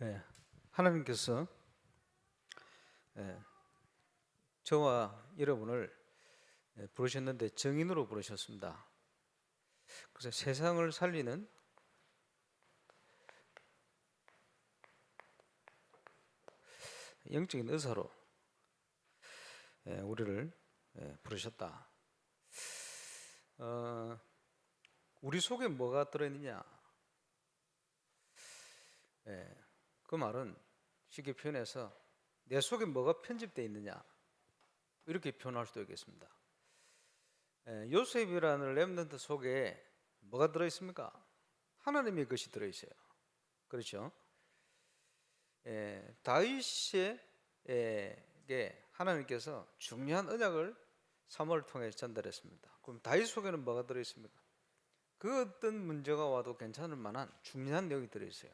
예, 하나님께서 저와 여러분을 부르셨는데 정인으로 부르셨습니다. 그래서 세상을 살리는 영적인 의사로 우리를 부르셨다. 우리 속에 뭐가 들어있느냐? 그 말은 쉽게 표현해서 내 속에 뭐가 편집되어 있느냐, 이렇게 표현할 수도 있겠습니다. 요셉이라는 렘넌트 속에 뭐가 들어있습니까? 하나님의 것이 들어있어요. 그렇죠? 다윗에게 하나님께서 중요한 언약을 사무엘을 통해 전달했습니다. 그럼 다윗 속에는 뭐가 들어있습니까? 그 어떤 문제가 와도 괜찮을 만한 중요한 내용이 들어있어요.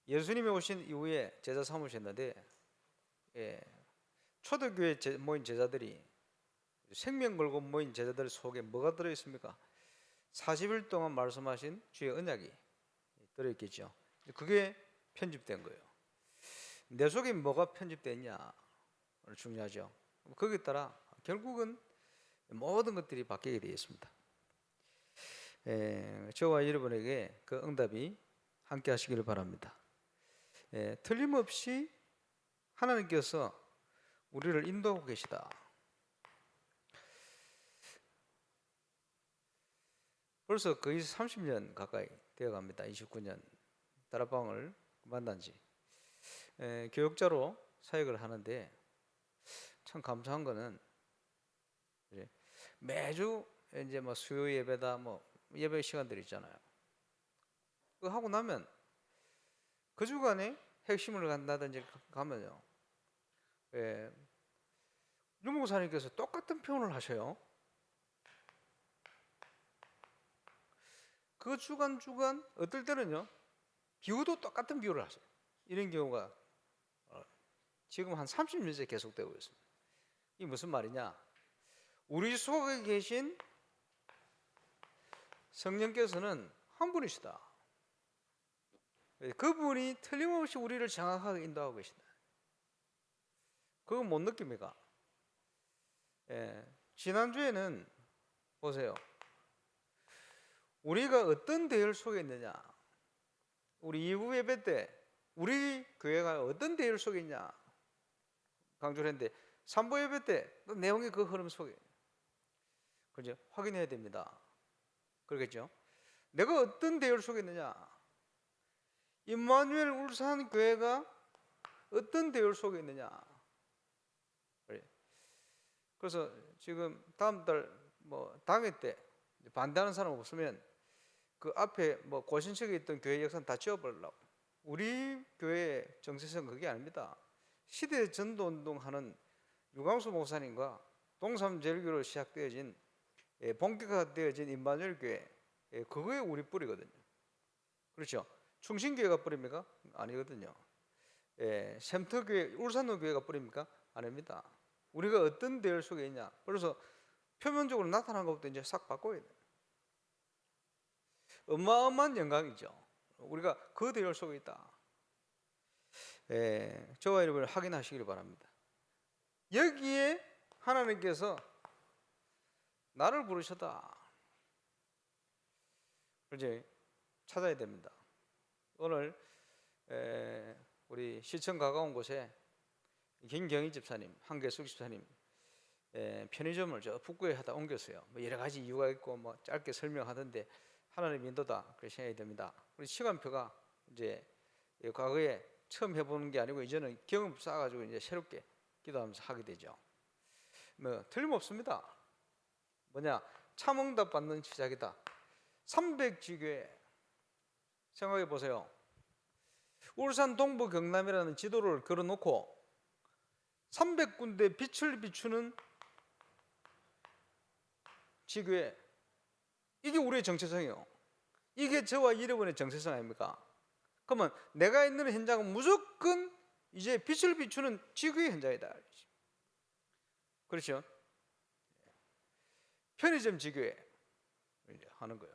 예수님이 오신 이후에 제자 삼으셨는데 초대교회 모인 제자들이 생명 걸고 모인 제자들 속에 뭐가 들어있습니까? 40일 동안 말씀하신 주의 언약이 들어있겠죠. 그게 편집된 거예요. 내 속에 뭐가 편집됐냐 중요하죠. 거기에 따라 결국은 모든 것들이 바뀌게 되어 있습니다. 저와 여러분에게 그 응답이 함께 하시기를 바랍니다. 틀림없이 하나님께서 우리를 인도하고 계시다. 벌써 거의 30년 가까이 되어갑니다. 29년 다락방을 만난 지. 교육자로 사역을 하는데 참 감사한 거는 매주 이제 뭐 수요 예배다 뭐 예배 시간들 있잖아요. 그거 하고 나면 그 주간에 핵심을 간다든지 가면요, 유목사님께서 똑같은 표현을 하셔요. 그 주간 어떨 때는요 비유도 똑같은 비유를 하세요. 이런 경우가 지금 한 30년째 계속되고 있습니다. 이게 무슨 말이냐? 우리 속에 계신 성령께서는 한 분이시다. 그분이 틀림없이 우리를 정확하게 인도하고 계시다. 그거 못 느낍니까? 지난주에는 보세요. 우리가 어떤 대열 속에 있느냐, 우리 2부 예배 때 우리 교회가 어떤 대열 속에 있냐 강조를 했는데 3부 예배 때 내용이 그 흐름 속에 그죠? 확인해야 됩니다. 그러겠죠? 내가 어떤 대열 속에 있느냐, 임마누엘 울산 교회가 어떤 대열 속에 있느냐. 그래서 지금 다음 달 뭐 당회 때 반대하는 사람 없으면 그 앞에 뭐 고신석에 있던 교회 역사는 다 지워버리려고. 우리 교회의 정체성은 그게 아닙니다. 시대 전도운동하는 유광수 목사님과 동삼제일교로 시작되어진 본격화되어진 임마누엘 교회, 그거에 우리 뿌리거든요. 그렇죠? 충신교회가 뿌립니까? 아니거든요. 샘터교회, 울산로 교회가 뿌립니까? 아닙니다. 우리가 어떤 대열 속에 있냐. 그래서 표면적으로 나타난 것부터 이제 싹 바꿔야 돼요. 어마어마한 영광이죠. 우리가 그 대열 속에 있다. 저와 여러분을 확인하시길 바랍니다. 여기에 하나님께서 나를 부르셨다. 이제 찾아야 됩니다. 오늘 우리 시청 가까운 곳에 김경희 집사님, 한계숙 집사님 편의점을 저 북구에 하다 옮겼어요. 뭐 여러 가지 이유가 있고 뭐 짧게 설명하던데 하나님 인도다 그렇게 생각이 듭니다. 우리 시간표가 이제 과거에 처음 해보는 게 아니고 이제는 경험 쌓아가지고 이제 새롭게 기도하면서 하게 되죠. 뭐 틀림없습니다. 뭐냐, 참응답 받는 시작이다. 300지교회 생각해 보세요. 울산 동부 경남이라는 지도를 걸어놓고 300군데 빛을 비추는 지교회, 이게 우리의 정체성이에요. 이게 저와 여러분의 정체성 아닙니까? 그러면 내가 있는 현장은 무조건 이제 빛을 비추는 지교회 현장이다. 그렇죠? 편의점 지교회 하는 거예요.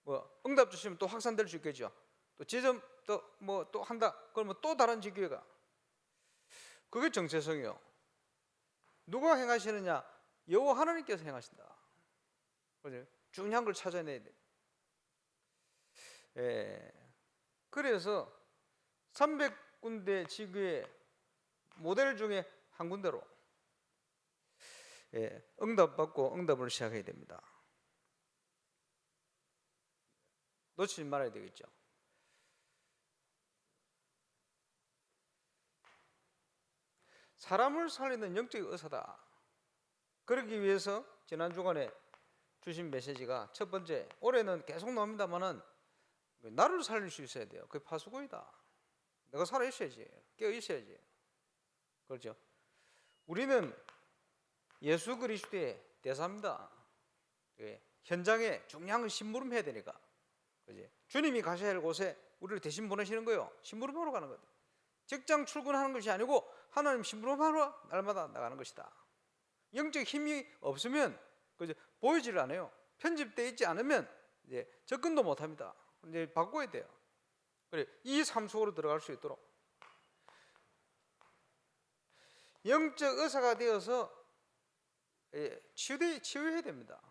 뭐 응답 주시면 또 확산될 수 있겠죠. 또 지점 또 뭐 또 한다. 그러면 또 다른 기회가. 그게 정체성이요. 누가 행하시느냐? 여호와 하나님께서 행하신다. 그죠? 중요한 걸 찾아내야 돼. 예. 그래서 300군데 지구의 모델 중에 한 군데로 응답받고 응답을 시작해야 됩니다. 놓치지 말아야 되겠죠. 사람을 살리는 영적 의사다. 그러기 위해서 지난 주간에 주신 메시지가 첫 번째, 올해는 계속 나옵니다만은 나를 살릴 수 있어야 돼요. 그게 파수꾼이다. 내가 살아 있어야지. 깨어 있어야지. 그렇죠? 우리는 예수 그리스도의 대사입니다. 현장에 중요한 심부름해야 되니까. 그지? 주님이 가셔야 할 곳에 우리를 대신 보내시는 거예요. 심부름하러 가는 거다. 직장 출근하는 것이 아니고 하나님 심부름하러 날마다 나가는 것이다. 영적 힘이 없으면 그죠? 보이지를 않아요. 편집되어 있지 않으면 이제 접근도 못합니다. 이제 바꿔야 돼요. 그래, 이 삶 속으로 들어갈 수 있도록 영적 의사가 되어서 치유해야 됩니다.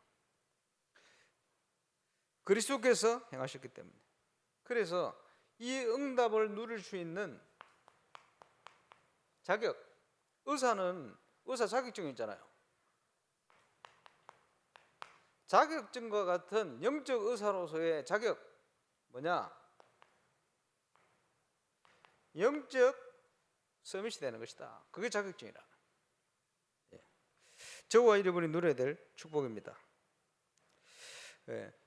그리스도께서 행하셨기 때문에. 그래서 이 응답을 누릴 수 있는 자격, 의사는 의사 자격증이 있잖아요. 자격증과 같은 영적 의사로서의 자격 뭐냐? 영적 서밋이 되는 것이다. 그게 자격증이라. 저와 여러분이 누려야 될 축복입니다.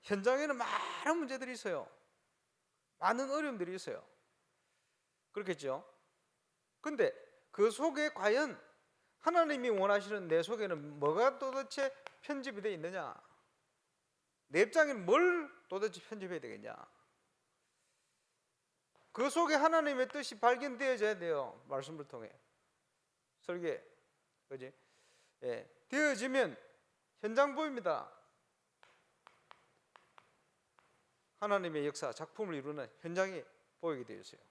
현장에는 많은 문제들이 있어요. 많은 어려움들이 있어요. 그렇겠죠? 근데 그 속에 과연 하나님이 원하시는 내 속에는 뭐가 도대체 편집이 되어 있느냐? 내 입장에는 뭘 도대체 편집해야 되겠냐? 그 속에 하나님의 뜻이 발견되어져야 돼요. 말씀을 통해. 설계. 그지? 되어지면 현장 보입니다. 하나님의 역사, 작품을 이루는 현장이 보이게 되어 있어요.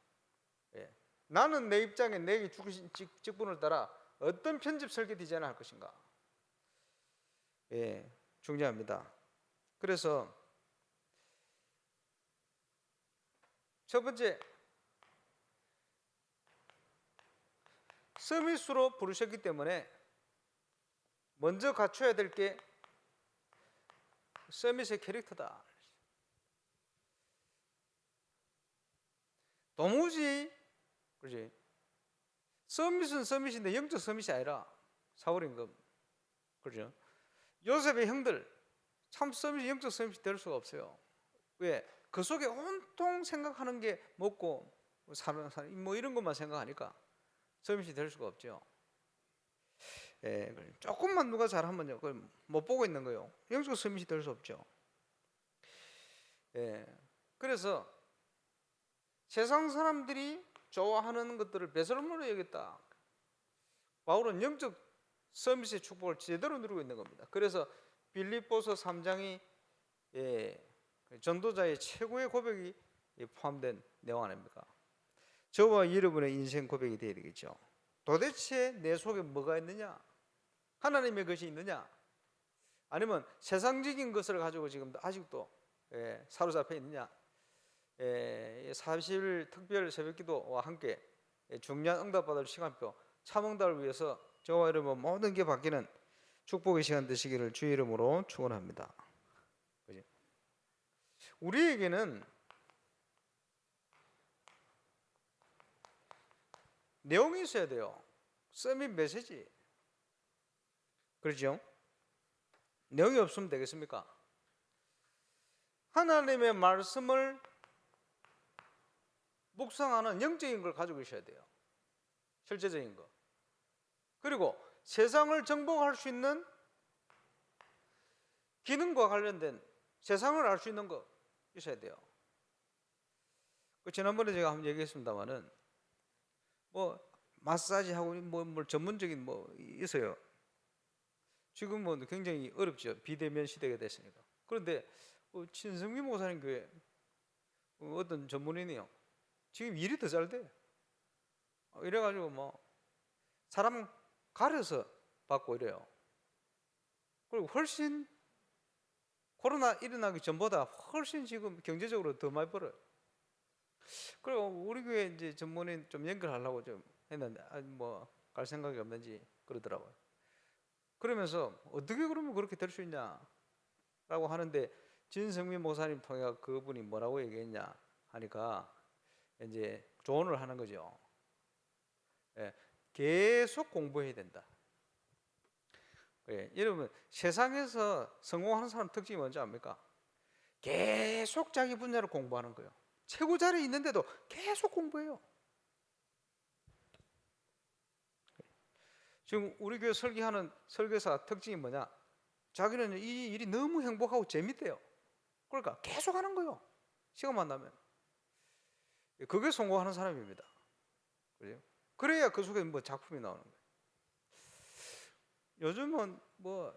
나는 내 입장에 내게 주신 직분을 따라 어떤 편집 설계 디자인을 할 것인가? 중요합니다. 그래서 첫 번째, 서밋으로 부르셨기 때문에 먼저 갖춰야 될 게 서밋의 캐릭터다. 도무지, 그렇지? 서밋은 서밋인데 영적 서밋이 아니라 사울임금, 그렇죠? 요셉의 형들 참 서밋이 영적 서밋이 될 수가 없어요. 왜? 그 속에 온통 생각하는 게 먹고 사는 뭐 이런 것만 생각하니까 서밋이 될 수가 없죠. 조금만 누가 잘하면요, 그걸 못 보고 있는 거예요. 영적 서밋이 될 수 없죠. 그래서 세상 사람들이 좋아하는 것들을 배설물로 여겼다. 바울은 영적 서밋의 축복을 제대로 누리고 있는 겁니다. 그래서 빌립보서 3장이 전도자의 최고의 고백이 포함된 내용 아닙니까? 저와 여러분의 인생 고백이 되어야 되겠죠. 도대체 내 속에 뭐가 있느냐? 하나님의 것이 있느냐? 아니면 세상적인 것을 가지고 지금 아직도 사로잡혀 있느냐? 40일 특별 새벽기도와 함께 중요한 응답받을 시간표 참응답을 위해서 저와 여러분 모든 게 바뀌는 축복의 시간 되시기를 주의 이름으로 축원합니다. 우리에게는 내용이 있어야 돼요. 서밋 메시지. 그렇죠? 내용이 없으면 되겠습니까? 하나님의 말씀을 묵상하는 영적인 걸 가지고 있어야 돼요. 실제적인 거. 그리고 세상을 정복할 수 있는 기능과 관련된 세상을 알 수 있는 거 있어야 돼요. 지난번에 제가 한번 얘기했습니다만은 뭐 마사지하고 뭐 전문적인 뭐 있어요. 지금 뭐 굉장히 어렵죠. 비대면 시대가 됐으니까. 그런데 친성규 목사님 교회 어떤 전문인이요. 지금 일이 더 잘 돼. 이래가지고 뭐 사람 가려서 받고 이래요. 그리고 훨씬 코로나 일어나기 전보다 훨씬 지금 경제적으로 더 많이 벌어요. 그리고 우리 교회 이제 전문인 좀 연결하려고 좀 했는데 뭐 갈 생각이 없는지 그러더라고요. 그러면서 어떻게 그러면 그렇게 될 수 있냐라고 하는데 진성민 목사님 통해 그분이 뭐라고 얘기했냐 하니까 이제 조언을 하는 거죠. 예, 계속 공부해야 된다. 예, 여러분 세상에서 성공하는 사람 특징이 뭔지 압니까? 계속 자기 분야를 공부하는 거예요. 최고 자리에 있는데도 계속 공부해요. 지금 우리 교회 설계하는 설교사 특징이 뭐냐? 자기는 이 일이 너무 행복하고 재밌대요. 그러니까 계속 하는 거예요. 시간만 나면. 그게 성공하는 사람입니다. 그래요? 그래야 그 속에 뭐 작품이 나오는 거예요. 요즘은 뭐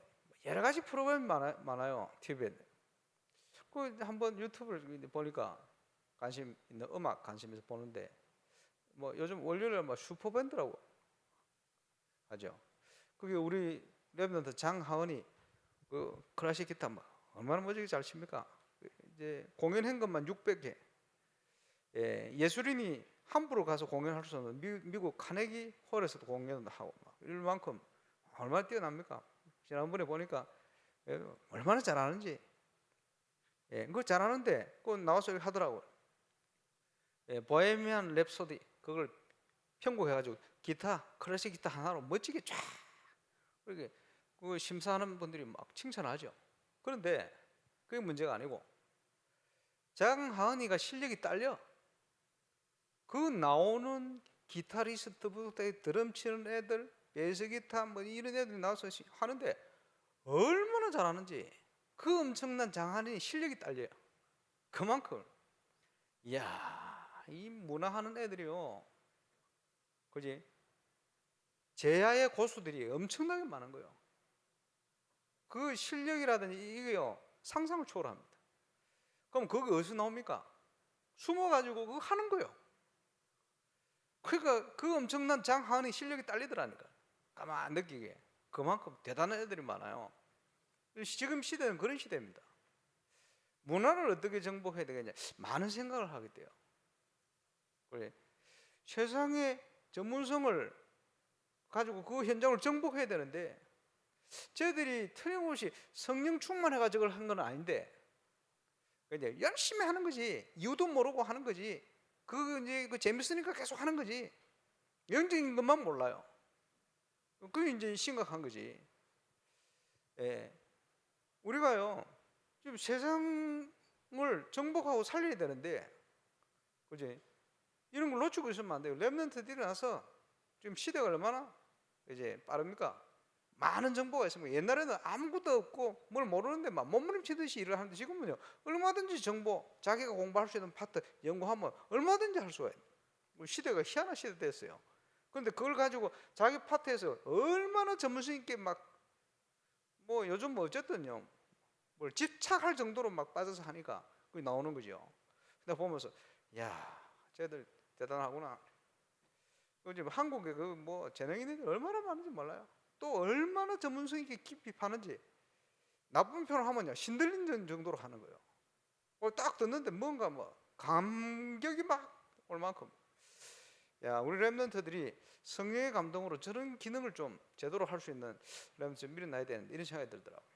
여러 가지 프로그램이 많아요. TV에. 그 한번 유튜브를 보니까 관심 있는 음악 관심에서 보는데 뭐 요즘 월요일에 뭐 슈퍼밴드라고 하죠. 그게 우리 랩런트 장하은이 그 클래식 기타 뭐 얼마나 멋지게 잘 칩니까? 이제 공연한 것만 600개. 예, 예술인이 함부로 가서 공연할 수 없는 미국 카네기 홀에서도 공연을 하고 막 이럴 만큼 얼마나 뛰어납니까? 지난번에 보니까 얼마나 잘하는지. 예, 그거 잘하는데 그거 나와서 하더라고요. 예, 보헤미안 랩소디 그걸 편곡해가지고 기타 클래식 기타 하나로 멋지게 쫙 그렇게 그 심사하는 분들이 막 칭찬하죠. 그런데 그게 문제가 아니고 장하은이가 실력이 딸려. 그 나오는 기타리스트부터 드럼 치는 애들, 베이스 기타 뭐 이런 애들이 나와서 하는데 얼마나 잘하는지 그 엄청난 장하은이 실력이 딸려요. 그만큼 이야 이 문화하는 애들이요, 그지? 제야의 고수들이 엄청나게 많은 거예요. 그 실력이라든지 이게요 상상을 초월합니다. 그럼 그게 어디서 나옵니까? 숨어가지고 그거 하는 거예요. 그러니까 그 엄청난 장하은이 실력이 딸리더라니까. 가만 느끼게. 그만큼 대단한 애들이 많아요. 지금 시대는 그런 시대입니다. 문화를 어떻게 정복해야 되겠냐? 많은 생각을 하게 돼요. 그래. 세상의 전문성을 가지고 그 현장을 정복해야 되는데 쟤들이 틀림없이 성령 충만해가지고 한 건 아닌데 이제 열심히 하는 거지. 이유도 모르고 하는 거지. 그 이제 그 재밌으니까 계속 하는 거지. 영적인 것만 몰라요. 그게 이제 심각한 거지. 예. 우리가요 지금 세상을 정복하고 살려야 되는데, 그지? 이런 걸 놓치고 있으면 안 돼요. 랩런트들이 일어나서 지금 시대가 얼마나 이제 빠릅니까? 많은 정보가 있습니다. 옛날에는 아무것도 없고 뭘 모르는데 막 몸부림치듯이 일을 하는데 지금은요 얼마든지 정보, 자기가 공부할 수 있는 파트 연구하면 얼마든지 할 수가 있어요. 시대가 희한한 시대 됐어요. 그런데 그걸 가지고 자기 파트에서 얼마나 전문성 있게 막 뭐 요즘 뭐 어쨌든요 뭘 집착할 정도로 막 빠져서 하니까 그게 나오는 거죠. 근데 보면서 야 쟤들 대단하구나. 지금 한국에 그 뭐 재능있는 게 얼마나 많은지 몰라요. 또 얼마나 전문성 있게 깊이 파는지. 나쁜 표현을 하면요 신들리는 정도로 하는 거예요. 딱 듣는데 뭔가 뭐 감격이 막 올 만큼. 야 우리 랩런트들이 성령의 감동으로 저런 기능을 좀 제대로 할 수 있는 랩런트 좀 밀어놔야 되는데 이런 생각이 들더라고요.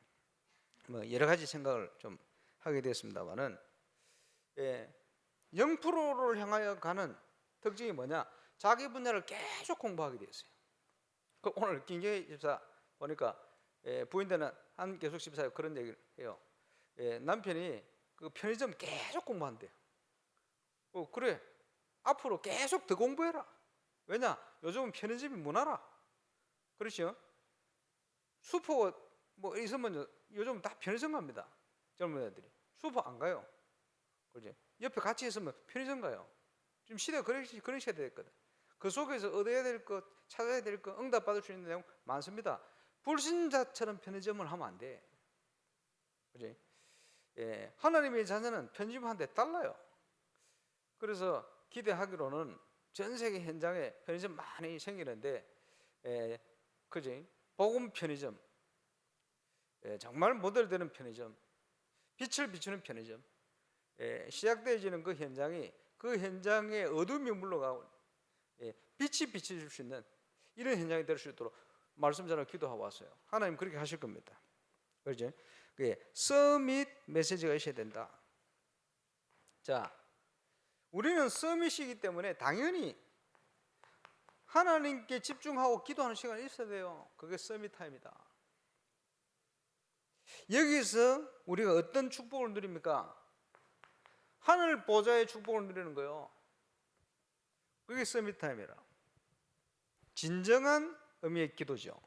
뭐 여러 가지 생각을 좀 하게 됐습니다만은, 예, 0%를 향하여 가는 특징이 뭐냐? 자기 분야를 계속 공부하게 되었어요. 그 오늘 김경희 집사 보니까 부인되는 한 계속 집사가 그런 얘기를 해요. 남편이 그 편의점 계속 공부한대요. 그래 앞으로 계속 더 공부해라. 왜냐? 요즘은 편의점이 문화라. 그렇죠? 슈퍼 뭐 있으면 요즘 다 편의점 갑니다. 젊은 애들이 슈퍼 안 가요. 그지? 옆에 같이 있으면 편의점 가요. 지금 시대가 그런 시대가 됐거든. 그 속에서 얻어야 될 것, 찾아야 될 것, 응답받을 수 있는 내용 많습니다. 불신자처럼 편의점을 하면 안 돼. 그지? 예, 하나님의 자녀는 편의점 한 대 달라요. 그래서 기대하기로는 전 세계 현장에 편의점 많이 생기는데, 그지? 복음 편의점, 정말 모델되는 편의점, 빛을 비추는 편의점, 시작되어지는 그 현장이, 그 현장에 어둠이 물러가고 빛이 비춰줄 수 있는 이런 현장이 될 수 있도록 말씀대로 기도하고 왔어요. 하나님 그렇게 하실 겁니다. 그렇죠? 서밋 메시지가 있어야 된다. 자, 우리는 서밋이기 때문에 당연히 하나님께 집중하고 기도하는 시간이 있어야 돼요. 그게 서밋 타임이다. 여기서 우리가 어떤 축복을 누립니까? 하늘 보좌의 축복을 누리는 거예요. 그게 서밋 타임이라. 진정한 의미의 기도죠.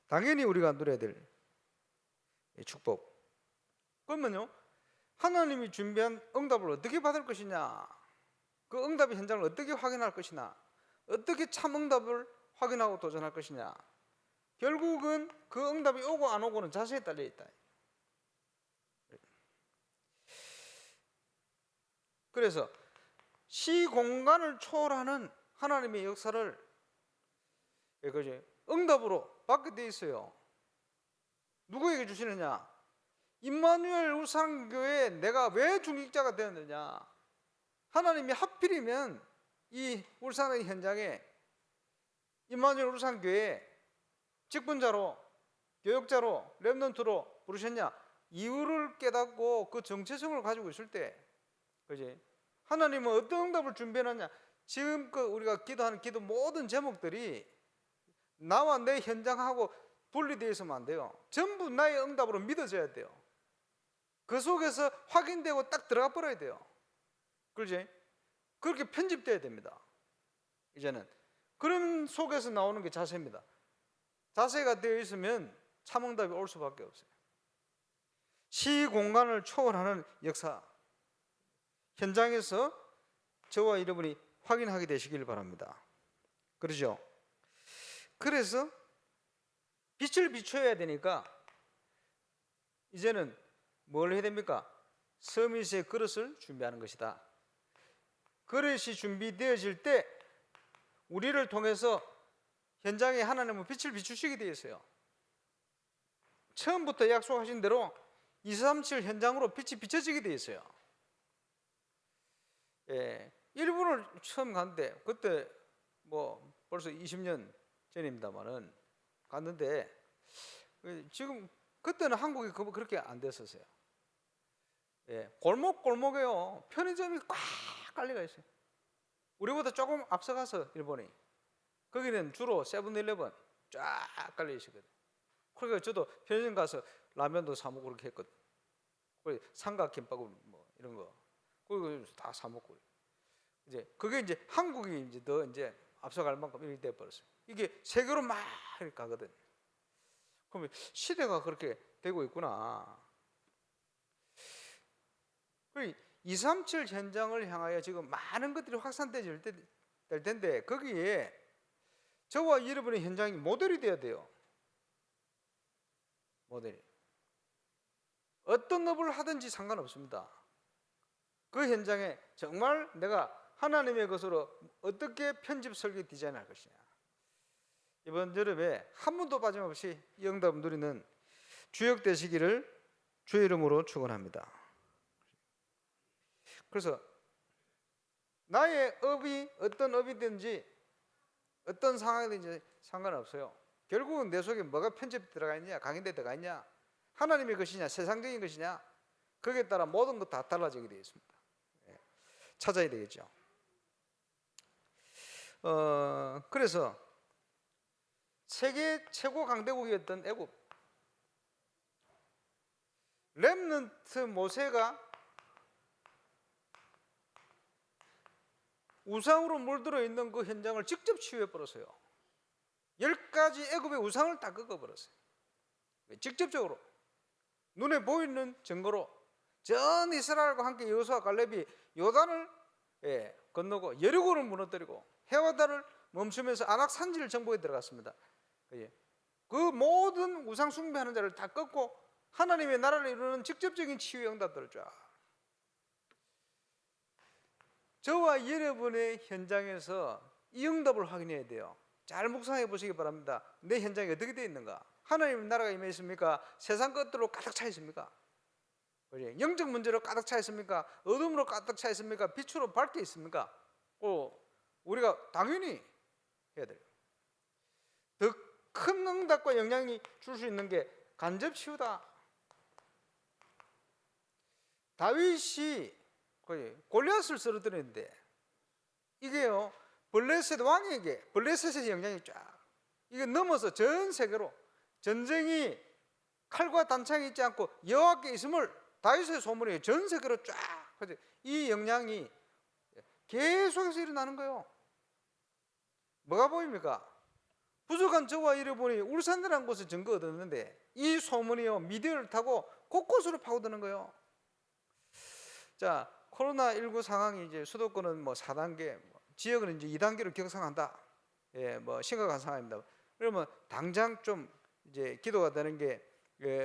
당연히 우리가 누려야 될 축복. 그러면요, 하나님이 준비한 응답을 어떻게 받을 것이냐, 그 응답의 현장을 어떻게 확인할 것이냐, 어떻게 참 응답을 확인하고 도전할 것이냐, 결국은 그 응답이 오고 안 오고는 자세에 달려 있다. 그래서 시공간을 초월하는 하나님의 역사를 응답으로 받게 돼 있어요. 누구에게 주시느냐? 임마누엘 울산교회에 내가 왜 중직자가 되었느냐? 하나님이 하필이면 이 울산의 현장에 임마누엘 울산교회에 직분자로, 교역자로, 렘넌트로 부르셨냐? 이유를 깨닫고 그 정체성을 가지고 있을 때, 그지? 하나님은 어떤 응답을 준비해놨냐? 지금껏 우리가 기도하는 기도 모든 제목들이 나와 내 현장하고 분리되어 있으면 안 돼요. 전부 나의 응답으로 믿어져야 돼요. 그 속에서 확인되고 딱 들어가 버려야 돼요. 그렇지? 그렇게 편집돼야 됩니다. 이제는 그런 속에서 나오는 게 자세입니다. 자세가 되어 있으면 참응답이 올 수밖에 없어요. 시공간을 초월하는 역사, 현장에서 저와 여러분이 확인하게 되시길 바랍니다. 그렇죠? 그래서 빛을 비춰야 되니까 이제는 뭘 해야 됩니까? 서밋의 그릇을 준비하는 것이다. 그릇이 준비되어질 때 우리를 통해서 현장에 하나님은 빛을 비추시게 되어 있어요. 처음부터 약속하신 대로 237 현장으로 빛이 비춰지게 되어 있어요. 일본을 처음 갔는데, 그때 뭐 벌써 20년 전입니다만은 갔는데, 지금 그때는 한국이 그렇게 안 됐었어요. 골목골목에요, 편의점이 꽉 깔려가 있어요. 우리보다 조금 앞서가서 일본이, 거기는 주로 세븐일레븐 쫙 깔려 있거든요. 그러니까 저도 편의점 가서 라면도 사 먹고 그렇게 했거든요. 삼각김밥 뭐 이런 거, 그거 다 사 먹고. 이제 그게 이제 한국이 이제 더 이제 앞서갈 만큼 이렇게 돼 버렸어요. 이게 세계로 막 이렇게 가거든. 그러면 시대가 그렇게 되고 있구나. 237 현장을 향하여 지금 많은 것들이 확산될 텐데, 거기에 저와 여러분의 현장이 모델이 돼야 돼요. 모델이. 어떤 업을 하든지 상관없습니다. 그 현장에 정말 내가 하나님의 것으로 어떻게 편집 설계 디자인할 것이냐. 이번 여름에 한 번도 빠짐없이 이 응답 누리는 주역 되시기를 주의 이름으로 축원합니다. 그래서 나의 업이 어떤 업이든지 어떤 상황이든지 상관없어요. 결국은 내 속에 뭐가 편집 들어가 있냐, 강인돼 들어가 있냐, 하나님의 것이냐, 세상적인 것이냐, 거기에 따라 모든 것 다 달라지게 되어 있습니다. 찾아야 되겠죠. 그래서 세계 최고 강대국이었던 애굽, 렘넌트 모세가 우상으로 물들어 있는 그 현장을 직접 치유해 버렸어요. 10가지 애굽의 우상을 다 꺾어버렸어요. 직접적으로 눈에 보이는 증거로 전 이스라엘과 함께 여호수아 갈렙이 요단을 건너고 여리고를 무너뜨리고 해와 달을 멈추면서 아낙 산지를 정복에 들어갔습니다. 그 모든 우상 숭배하는 자를 다 꺾고 하나님의 나라를 이루는 직접적인 치유의 응답들을 쫙. 저와 여러분의 현장에서 이 응답을 확인해야 돼요. 잘 묵상해 보시기 바랍니다. 내 현장이 어떻게 되어 있는가? 하나님의 나라가 임해 있습니까? 세상 것들로 가득 차 있습니까? 영적 문제로 가득 차 있습니까? 어둠으로 가득 차 있습니까? 빛으로 밝게 있습니까? 우리가 당연히 해야 돼요. 더 큰 응답과 영향이 줄 수 있는 게 간접 치유다. 다윗이 골리앗을 쓰러뜨렸는데 이게요, 블레셋 왕에게, 블레셋의 영향이 쫙 이게 넘어서 전 세계로 전쟁이 칼과 단창이 있지 않고 여호와께 있음을 다윗의 소문이 전 세계로 쫙, 이 영향이 계속해서 일어나는 거예요. 뭐가 보입니까? 부족한 저와 여러분이 울산이라는 곳에 증거 얻었는데 이 소문이요, 미디어를 타고 곳곳으로 파고드는 거예요. 자, 코로나19 상황이 이제 수도권은 뭐 4단계, 지역은 이제 2단계로 격상한다. 예, 뭐 심각한 상황입니다. 그러면 당장 좀 이제 기도가 되는 게,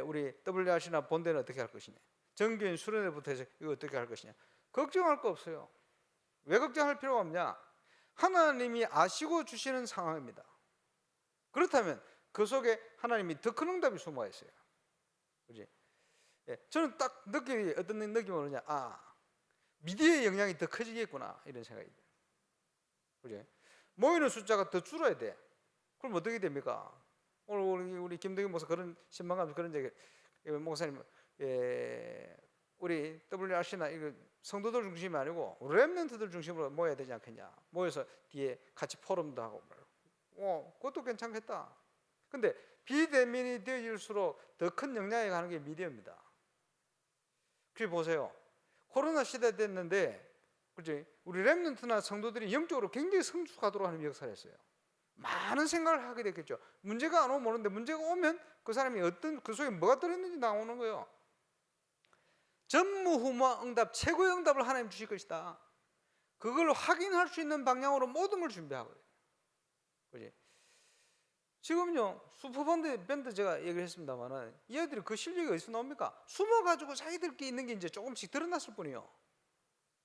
우리 WRC나 본대는 어떻게 할 것이냐, 정규인 수련회부터 해서 이거 어떻게 할 것이냐. 걱정할 거 없어요. 왜 걱정할 필요가 없냐? 하나님이 아시고 주시는 상황입니다. 그렇다면 그 속에 하나님이 더 큰 응답이 숨어 있어요. 그렇지? 예, 저는 딱 어떤 느낌이 오느냐, 미디어의 영향이 더 커지겠구나, 이런 생각이 들어요. 그렇지? 모이는 숫자가 더 줄어야 돼. 그럼 어떻게 됩니까? 오늘 우리 김동현 목사 그런 신방감 그런 얘기, 목사님, 우리 WRC나 이거 성도들 중심이 아니고 렘넌트들 중심으로 모여야 되지 않겠냐. 모여서 뒤에 같이 포럼도 하고, 그것도 괜찮겠다. 근데 비대면이 되어질수록 더 큰 영향이 가는 게 미디어입니다. 그래 보세요. 코로나 시대 됐는데, 그렇지? 우리 렘넌트나 성도들이 영적으로 굉장히 성숙하도록 하는 역사를 했어요. 많은 생각을 하게 됐겠죠. 문제가 안 오면 모르는데 문제가 오면 그 사람이 어떤, 그 속에 뭐가 들어있는지 나오는 거예요. 전무후무한 응답, 최고의 응답을 하나님 주실 것이다. 그걸 확인할 수 있는 방향으로 모든 걸 준비하고 있어요. 그렇지? 지금요, 슈퍼밴드 제가 얘기를 했습니다만은 이 애들이 그 실력이 어디서 나옵니까? 숨어가지고 자기들끼리 있는 게 이제 조금씩 드러났을 뿐이요.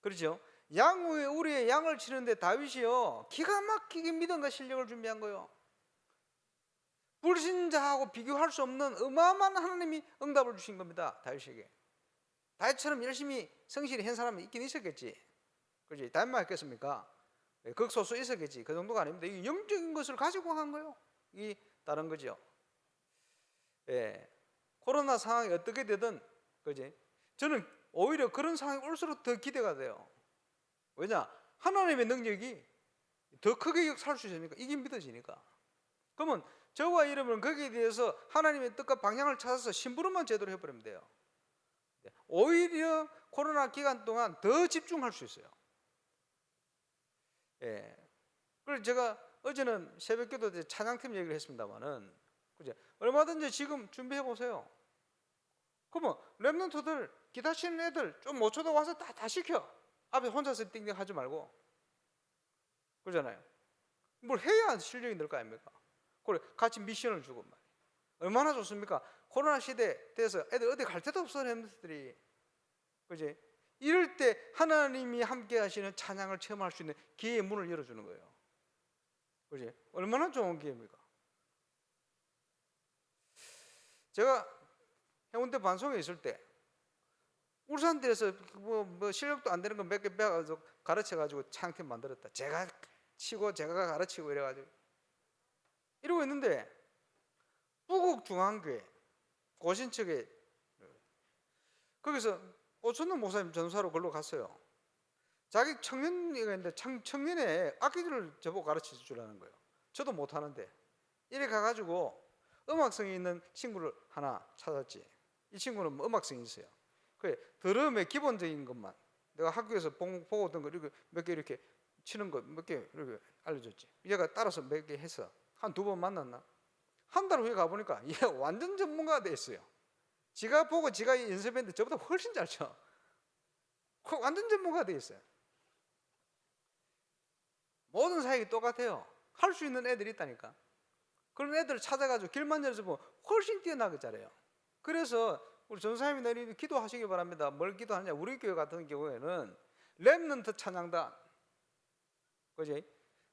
그렇죠? 양후에 우리의 양을 치는데 다윗이요, 기가 막히게 믿음과 실력을 준비한 거예요. 불신자하고 비교할 수 없는 어마어마한 하나님이 응답을 주신 겁니다, 다윗에게. 다윗처럼 열심히 성실히 한 사람은 있긴 있었겠지. 그렇지? 다윗만 했겠습니까? 극소수 있었겠지. 그 정도가 아닙니다. 이 영적인 것을 가지고 한 거예요. 이 다른 거죠. 예, 코로나 상황이 어떻게 되든, 그지? 저는 오히려 그런 상황이 올수록 더 기대가 돼요. 왜냐? 하나님의 능력이 더 크게 역사할 수 있으니까, 이게 믿어지니까. 그러면 저와 여러분은 거기에 대해서 하나님의 뜻과 방향을 찾아서 심부름만 제대로 해버리면 돼요. 오히려 코로나 기간 동안 더 집중할 수 있어요. 예. 그래서 제가 어제는 새벽기도 때 찬양팀 얘기를 했습니다만은, 그죠? 얼마든지 지금 준비해 보세요. 그러면 렘넌트들, 기타 치는 애들 좀 못 쳐도 와서 다 시켜. 앞에 혼자서 띵띵 하지 말고. 그러잖아요. 뭘 해야 실력이 늘 거 아닙니까? 그래, 같이 미션을 주고 말이에요. 얼마나 좋습니까? 코로나 시대 돼서 애들 어디 갈 데도 없어, 렘넌트들이. 그지? 이럴 때 하나님이 함께 하시는 찬양을 체험할 수 있는 기회의 문을 열어주는 거예요. 그지? 얼마나 좋은 기회입니까? 제가 해운대 반송에 있을 때 울산대에서 뭐 실력도 안 되는 거 몇 개 배워가지고 가르쳐가지고 창팀 만들었다. 제가 치고 제가 가르치고 이래가지고 이러고 있는데, 부곡중앙교회 고신측에 거기서 오천동 목사님 전사로 걸로 갔어요. 자기 청년이가 있는데 청년의 악기들을 저보고 가르쳐 주라는 거예요. 저도 못하는데. 이래 가가지고 음악성이 있는 친구를 하나 찾았지. 이 친구는 뭐 음악성이 있어요. 그래, 드럼의 기본적인 것만 내가 학교에서 보고 오던 거 이렇게 몇 개 이렇게 치는 거 몇 개 이렇게 알려줬지. 얘가 따라서 몇 개 해서 한 2번 만났나? 한 달 후에 가보니까 얘 완전 전문가가 돼 있어요. 지가 보고 지가 연습했는데 저보다 훨씬 잘 쳐. 완전 전문가가 돼 있어요. 모든 사역이 똑같아요. 할 수 있는 애들이 있다니까. 그런 애들을 찾아가지고 길만 열어서 보면 훨씬 뛰어나게 잘해요. 그래서 우리 전사님이 내리 기도하시기 바랍니다. 뭘 기도하냐? 우리 교회 같은 경우에는 렘넌트 찬양단, 그지?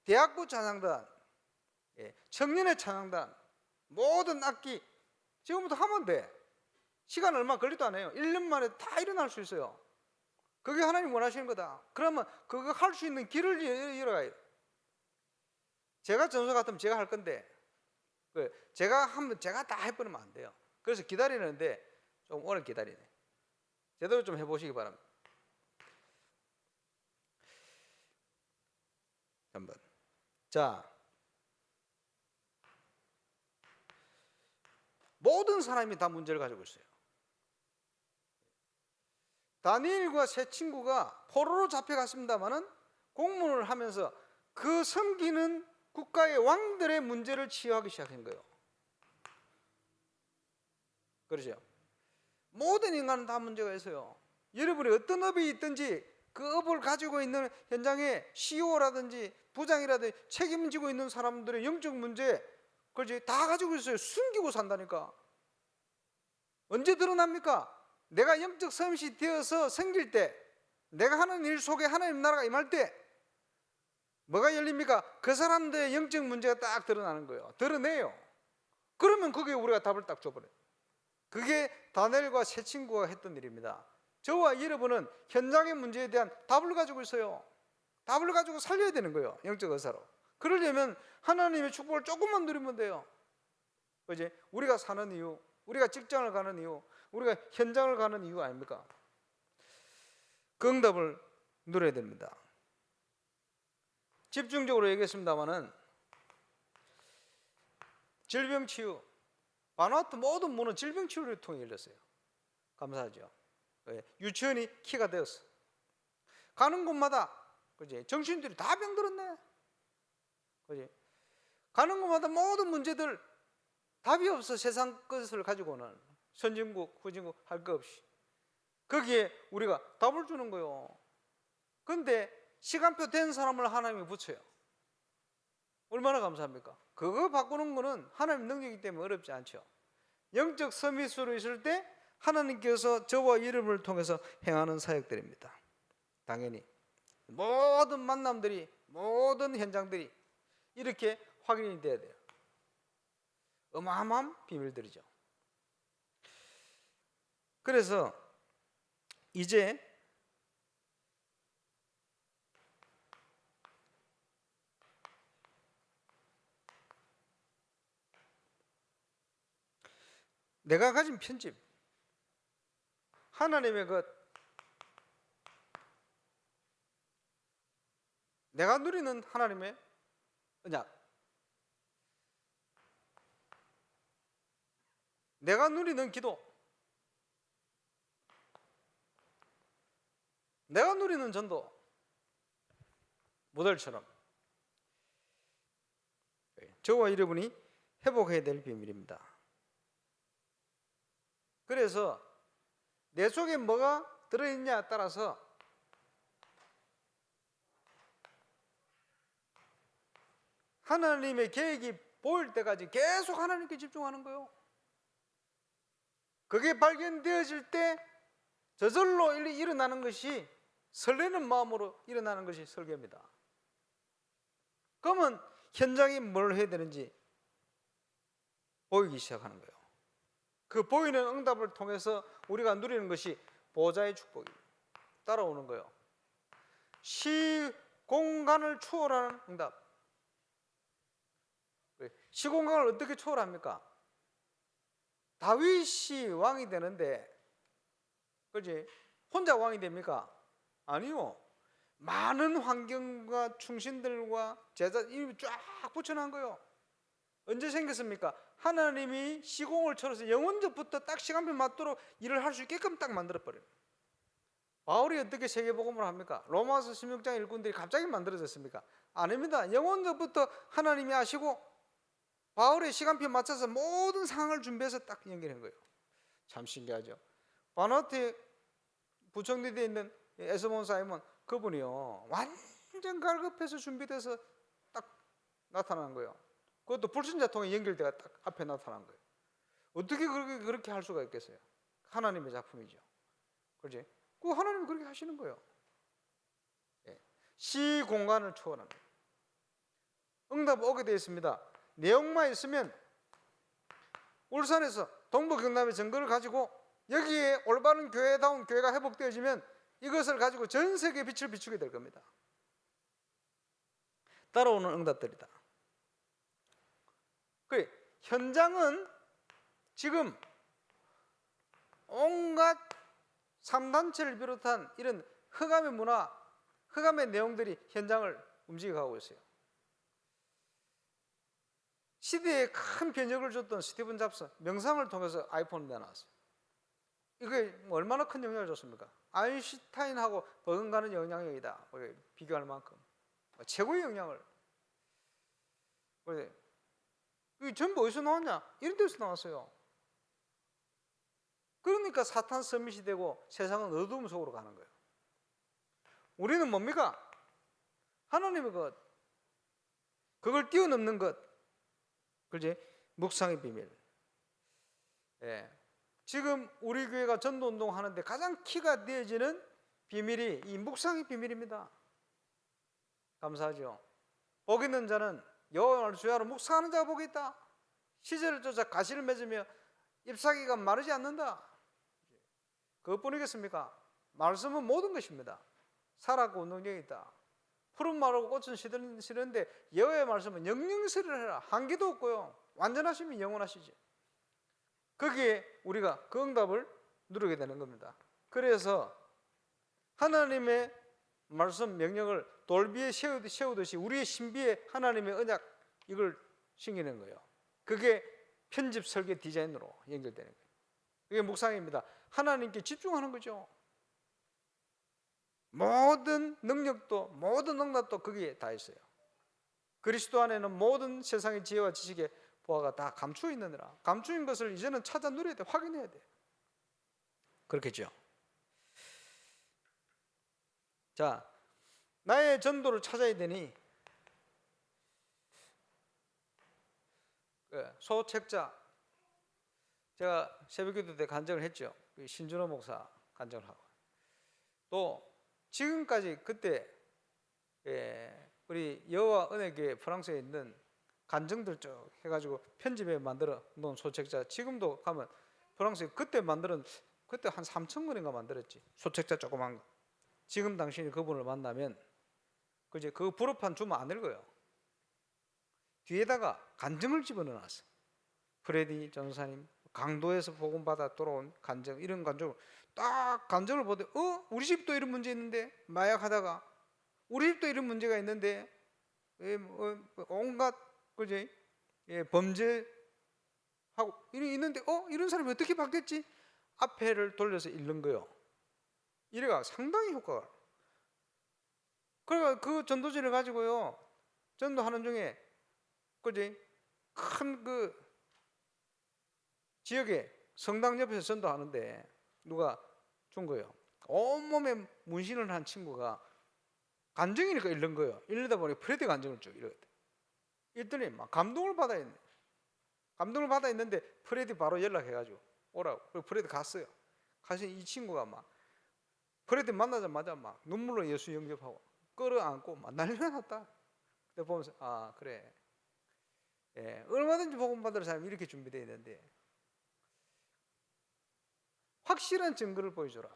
대학부 찬양단, 청년의 찬양단, 모든 악기 지금부터 하면 돼. 시간 얼마 걸리도 안 해요. 1년 만에 다 일어날 수 있어요. 그게 하나님 원하시는 거다. 그러면 그거 할 수 있는 길을 열어가요. 제가 전소 같으면 제가 할 건데 제가 하면 제가 다 해버리면 안 돼요. 그래서 기다리는데 좀 오래 기다리네. 제대로 좀 해보시기 바랍니다. 한번. 자, 모든 사람이 다 문제를 가지고 있어요. 다니엘과 세 친구가 포로로 잡혀갔습니다마는 공문을 하면서 그 섬기는 국가의 왕들의 문제를 치유하기 시작한 거예요. 그렇죠? 모든 인간은 다 문제가 있어요. 여러분이 어떤 업이 있든지 그 업을 가지고 있는 현장에 CEO라든지 부장이라든지 책임지고 있는 사람들의 영적 문제, 그렇지? 다 가지고 있어요. 숨기고 산다니까. 언제 드러납니까? 내가 영적 섬시 되어서 생길 때, 내가 하는 일 속에 하나님 나라가 임할 때 뭐가 열립니까? 그 사람들의 영적 문제가 딱 드러나는 거예요. 드러내요. 그러면 그게 우리가 답을 딱 줘버려요. 그게 다니엘과 세 친구가 했던 일입니다. 저와 여러분은 현장의 문제에 대한 답을 가지고 있어요. 답을 가지고 살려야 되는 거예요. 영적 의사로. 그러려면 하나님의 축복을 조금만 누리면 돼요. 그지? 우리가 사는 이유, 우리가 직장을 가는 이유, 우리가 현장을 가는 이유 아닙니까? 그 응답을 누려야 됩니다. 집중적으로 얘기했습니다마는 질병 치유, 바누아투 모든 문은 질병 치유를 통해 열렸어요. 감사하죠. 유치원이 키가 되었어. 가는 곳마다, 그지? 정신들이 다 병들었네. 그지? 가는 곳마다 모든 문제들 답이 없어. 세상 것을 가지고는 선진국, 후진국 할 거 없이 거기에 우리가 답을 주는 거예요. 근데 시간표 된 사람을 하나님이 붙여요. 얼마나 감사합니까? 그거 바꾸는 거는 하나님 능력이기 때문에 어렵지 않죠. 영적 서밋으로 있을 때 하나님께서 저와 이름을 통해서 행하는 사역들입니다. 당연히 모든 만남들이, 모든 현장들이 이렇게 확인이 돼야 돼요. 어마어마한 비밀들이죠. 그래서 이제 내가 가진 편집, 하나님의 것, 내가 누리는 하나님의 언약, 내가 누리는 기도, 내가 누리는 전도 모델처럼 저와 여러분이 회복해야 될 비밀입니다. 그래서 내 속에 뭐가 들어있냐에 따라서 하나님의 계획이 보일 때까지 계속 하나님께 집중하는 거예요. 그게 발견되어질 때 저절로 일어나는 것이, 설레는 마음으로 일어나는 것이 설계입니다. 그러면 현장에 뭘 해야 되는지 보이기 시작하는 거예요. 그 보이는 응답을 통해서 우리가 누리는 것이 보좌의 축복이 따라오는 거예요. 시공간을 초월하는 응답. 시공간을 어떻게 초월합니까? 다윗이 왕이 되는데, 그렇지? 혼자 왕이 됩니까? 아니요. 많은 환경과 충신들과 제자 이름이 쫙 붙여놓은 거예요. 언제 생겼습니까? 하나님이 시공을 쳐서 영원전부터 딱 시간표 맞도록 일을 할 수 있게끔 딱 만들어버려요. 바울이 어떻게 세계복음을 합니까? 로마서 16장 일꾼들이 갑자기 만들어졌습니까? 아닙니다. 영원전부터 하나님이 아시고 바울의 시간표에 맞춰서 모든 상황을 준비해서 딱 연결한 거예요. 참 신기하죠. 바누아투에 부총리되어 있는 에스몬 사이먼, 그분이요 완전 갈급해서 준비돼서 딱 나타난 거예요. 그것도 불신자통에 연결돼가 딱 앞에 나타난 거예요. 어떻게 그렇게 할 수가 있겠어요? 하나님의 작품이죠. 그렇지? 그 하나님이 그렇게 하시는 거예요. 시 공간을 초월하는 거예요. 응답 오게 되어 있습니다. 내용만 있으면 울산에서 동부 경남의 증거를 가지고 여기에 올바른 교회다운 교회가 회복되어지면 이것을 가지고 전 세계에 빛을 비추게 될 겁니다. 따라오는 응답들이다. 그 현장은 지금 온갖 3단체를 비롯한 이런 흑암의 문화, 흑암의 내용들이 현장을 움직여가고 있어요. 시대에 큰 변혁을 줬던 스티븐 잡스, 명상을 통해서 아이폰을 내놨어요. 이게 얼마나 큰 영향을 줬습니까? 아인슈타인하고 버금가는 영향력이다. 비교할 만큼 최고의 영향을. 이게 전부 어디서 나왔냐? 이런 데서 나왔어요. 그러니까 사탄 서밋이 되고 세상은 어두움 속으로 가는 거예요. 우리는 뭡니까? 하나님의 것, 그걸 뛰어넘는 것, 그지? 묵상의 비밀. 예. 지금 우리 교회가 전도운동 하는데 가장 키가 되어지는 비밀이 이 묵상의 비밀입니다. 감사하죠. 복 있는 자는 여호와를 주야로 묵상하는 자가 복이 있다. 시절을 쫓아 가시를 맺으며 잎사귀가 마르지 않는다. 그것뿐이겠습니까? 말씀은 모든 것입니다. 살았고 능력이 있다. 푸른 마르고 꽃은 시드는데 여호와의 말씀은 영영세를 해라. 한계도 없고요. 완전하시면 영원하시지. 거기에 우리가 그 응답을 누리게 되는 겁니다. 그래서 하나님의 말씀 명령을 돌비에 세우듯이 우리의 신비에 하나님의 언약 이걸 심기는 거예요. 그게 편집 설계 디자인으로 연결되는 거예요. 이게 묵상입니다. 하나님께 집중하는 거죠. 모든 능력도 모든 응답도 거기에 다 있어요. 그리스도 안에는 모든 세상의 지혜와 지식의 보화가 다 감추어 있느니라. 감추인 것을 이제는 찾아 누려야 돼. 확인해야 돼. 그렇겠죠. 자, 나의 전도를 찾아야 되니 소책자, 제가 새벽기도 때 간증을 했죠. 신준호 목사 간증을 하고 또 지금까지 그때 우리 여호와 은혜교회 프랑스에 있는 간증들 쭉 해가지고 편집해 만들어 놓은 소책자, 지금도 가면 프랑스에 그때 한 3,000권인가 만들었지. 소책자 조그만 거. 지금 당신이 그분을 만나면 그제 그 불어판 주면 안 읽어요. 뒤에다가 간증을 집어넣어놨어. 프레디 전사님 강도에서 복음받아 돌아온 간증, 이런 간증을 딱 간증을 보되 우리 집도 이런 문제 있는데, 마약하다가 우리 집도 이런 문제가 있는데 온갖 그지 범죄하고 있는데 이런 사람이 어떻게 바뀌었지? 앞에를 돌려서 읽는 거요. 이래가 상당히 효과가. 그러니까 그 전도지를 가지고요 전도하는 중에 그지 큰 그 지역에 성당 옆에서 전도하는데 누가 준 거예요. 온몸에 문신을 한 친구가 간증이니까 읽는 거예요. 읽다 보니 프레디 간증을 쭉 읽었대. 읽더니 막 감동을 받아 있네. 감동을 받아 있는데 프레디 바로 연락해가지고 오라고. 그리고 프레디 갔어요. 가서 이 친구가 막 프레디 만나자마자 막 눈물로 예수 영접하고 끌어안고 막 난리가 났다. 그때 보면서 그래. 얼마든지 복음 받을 사람이 이렇게 준비되어 있는데 확실한 증거를 보여줘라.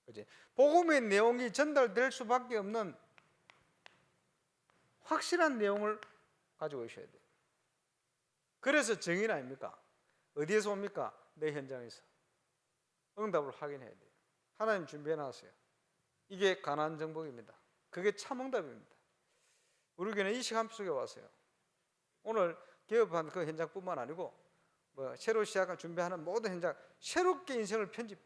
그치? 복음의 내용이 전달될 수밖에 없는 확실한 내용을 가지고 있어야 돼요. 그래서 증인 아닙니까? 어디에서 옵니까? 내 현장에서 응답을 확인해야 돼요. 하나님 준비해 놨어요. 이게 가나안 정복입니다. 그게 참 응답입니다. 우리 교회는 이 시간 속에 왔어요. 오늘 개업한 그 현장뿐만 아니고 새로 시작한 준비하는 모든 현장, 새롭게 인생을 편집,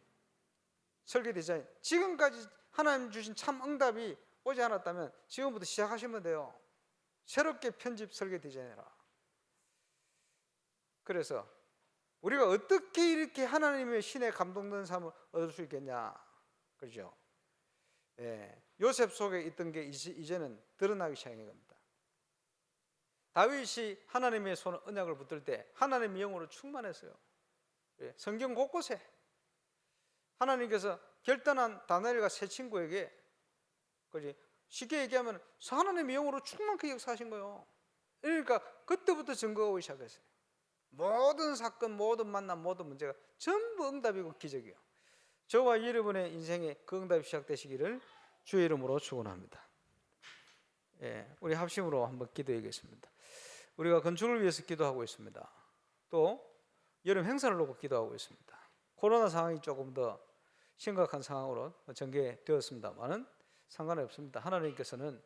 설계 디자인, 지금까지 하나님 주신 참 응답이 오지 않았다면 지금부터 시작하시면 돼요. 새롭게 편집, 설계 디자인해라. 그래서 우리가 어떻게 이렇게 하나님의 신에 감동된 삶을 얻을 수 있겠냐, 그렇죠? 요셉 속에 있던 게 이제는 드러나기 시작한 겁니다. 다윗이 하나님의 손 언약을 붙들 때 하나님의 영으로 충만했어요. 성경 곳곳에 하나님께서 결단한 다니엘과 세 친구에게, 그지? 쉽게 얘기하면 하나님의 영으로 충만하게 역사하신 거예요. 그러니까 그때부터 증거가 오기 시작했어요. 모든 사건, 모든 만남, 모든 문제가 전부 응답이고 기적이에요. 저와 여러분의 인생에 그 응답이 시작되시기를 주의 이름으로 축원합니다. 예, 우리 합심으로 한번 기도하겠습니다. 우리가 건축을 위해서 기도하고 있습니다. 또 여름 행사를 놓고 기도하고 있습니다. 코로나 상황이 조금 더 심각한 상황으로 전개되었습니다만은 상관이 없습니다. 하나님께서는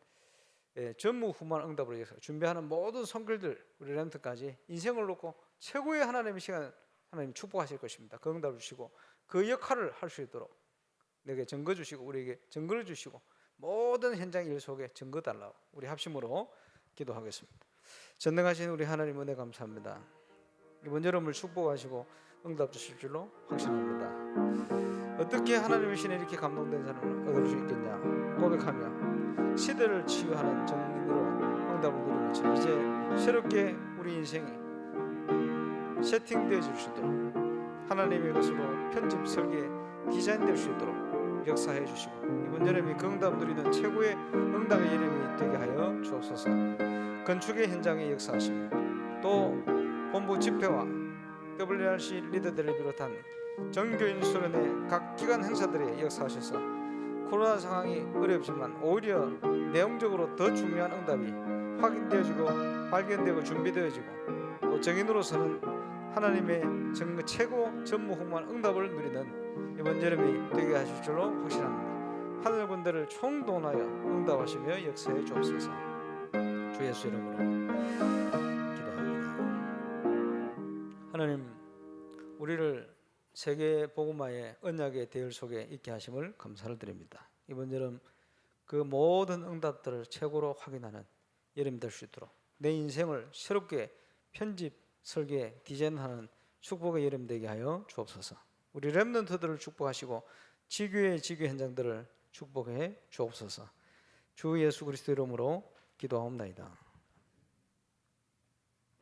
전무후무한 응답을 위해서 준비하는 모든 손길들, 우리 렘트까지 인생을 놓고 최고의 하나님의 시간 하나님 축복하실 것입니다. 그 응답을 주시고 그 역할을 할 수 있도록 내게 증거 주시고 우리에게 증거를 주시고 모든 현장 일 속에 증거 달라고 우리 합심으로 기도하겠습니다. 전능하신 우리 하나님 은혜 감사합니다. 이번 여름을 축복하시고 응답 주실 줄로 확신합니다. 어떻게 하나님의 신에 이렇게 감동된 사람을 얻을 수 있겠냐 고백하며 시대를 치유하는 정인으로 응답을 누리는 것처럼 이제 새롭게 우리 인생이 세팅되어질 수 있도록 하나님의 것으로 편집, 설계, 디자인될 수 있도록 역사해 주시고 이번 여름이 그 응답 누리는 최고의 응답의 여름이 되게 하여 주옵소서. 건축의 현장에 역사하시며 또 본부 집회와 WRC 리더들을 비롯한 전교인 수련회 각 기관 행사들에 역사하셔서 코로나 상황이 어렵지만 오히려 내용적으로 더 중요한 응답이 확인되어지고 발견되고 준비되어지고 또 정인으로서는 하나님의 최고 전무후무한 응답을 누리는 이번 여름이 되게 하실 줄로 확신합니다. 하늘 군대를 총동원하여 응답하시며 역사해 주옵소서. 주 예수 이름으로 기도합니다. 하나님, 우리를 세계 복음화의 언약의 대열 속에 있게 하심을 감사를 드립니다. 이번 여름 그 모든 응답들을 최고로 확인하는 여름이 될 수 있도록 내 인생을 새롭게 편집, 설계, 디자인하는 축복의 여름 되게 하여 주옵소서. 우리 렘넌트들을 축복하시고 지교의 지교 현장들을 축복해 주옵소서. 주 예수 그리스도 이름으로 기도하옵나이다.